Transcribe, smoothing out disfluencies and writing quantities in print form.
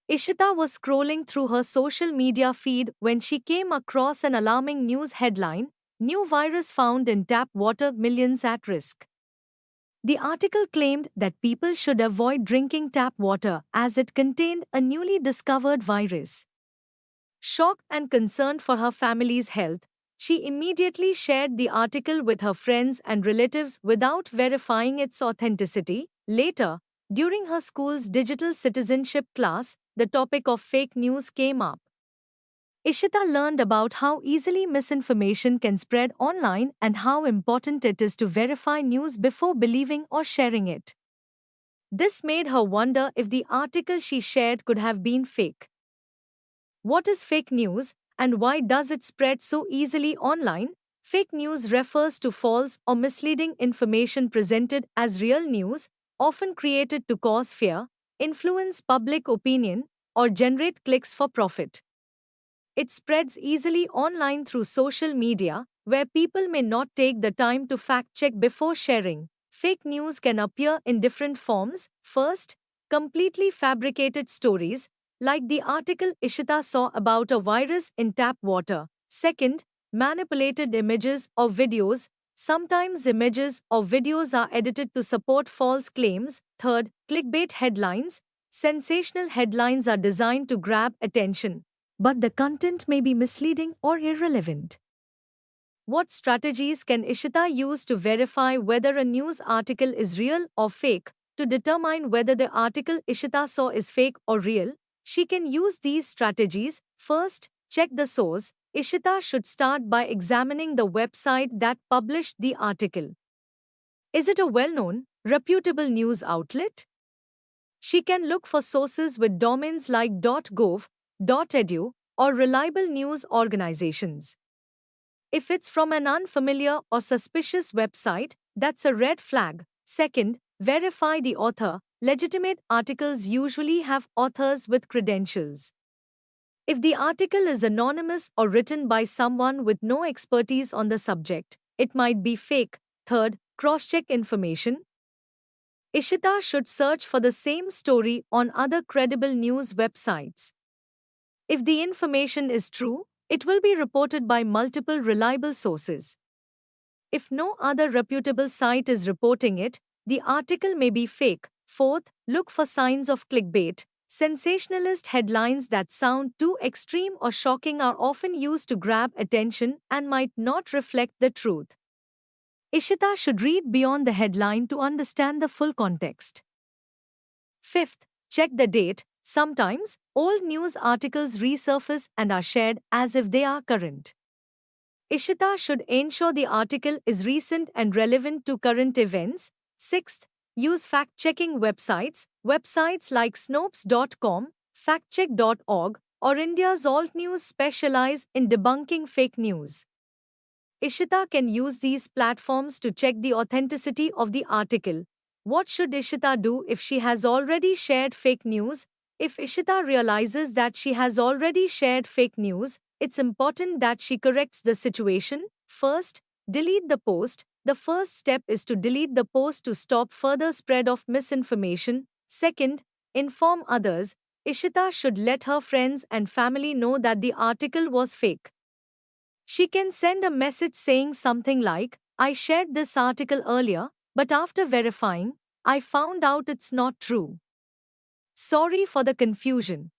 Ishita was scrolling through her social media feed when she came across an alarming news headline: New virus found in tap water, millions at risk. The article claimed that people should avoid drinking tap water as it contained a newly discovered virus. Shocked and concerned for her family's health, she immediately shared the article with her friends and relatives without verifying its authenticity. Later, during her school's digital citizenship class, the topic of fake news came up. Ishita learned about how easily misinformation can spread online and how important it is to verify news before believing or sharing it. This made her wonder if the article she shared could have been fake. What is fake news, and why does it spread so easily online? Fake news refers to false or misleading information presented as real news, often created to cause fear, influence public opinion, or generate clicks for profit. It spreads easily online through social media, where people may not take the time to fact check before sharing. Fake news can appear in different forms. First, completely fabricated stories, like the article Ishita saw about a virus in tap water. Second, manipulated images or videos. Sometimes images or videos are edited to support false claims. Third, clickbait headlines. Sensational headlines are designed to grab attention, but the content may be misleading or irrelevant. What strategies can Ishita use to verify whether a news article is real or fake? To determine whether the article Ishita saw is fake or real, she can use these strategies. First, check the source. Ishita should start by examining the website that published the article. Is it a well known, reputable news outlet? She can look for sources with domains like .gov, .edu, or reliable news organizations. If it's from an unfamiliar or suspicious website, that's a red flag. Second, verify the author. Legitimate articles usually have authors with credentials. If the article is anonymous or written by someone with no expertise on the subject, it might be fake. Third, cross-check information. Ishita should search for the same story on other credible news websites. If the information is true, it will be reported by multiple reliable sources. If no other reputable site is reporting it, the article may be fake. Fourth, look for signs of clickbait. Sensationalist headlines that sound too extreme or shocking are often used to grab attention and might not reflect the truth. Ishita should read beyond the headline to understand the full context. Fifth, check the date. Sometimes, old news articles resurface and are shared as if they are current. Ishita should ensure the article is recent and relevant to current events. Sixth, use fact-checking websites. Websites like Snopes.com, factcheck.org, or India's Alt News specialize in debunking fake news. Ishita can use these platforms to check the authenticity of the article. What should Ishita do if she has already shared fake news? If Ishita realizes that she has already shared fake news, it's important that she corrects the situation. First, delete the post. The first step is to delete the post to stop further spread of misinformation. Second, inform others. Ishita should let her friends and family know that the article was fake. She can send a message saying something like, I shared this article earlier, but after verifying, I found out it's not true. Sorry for the confusion.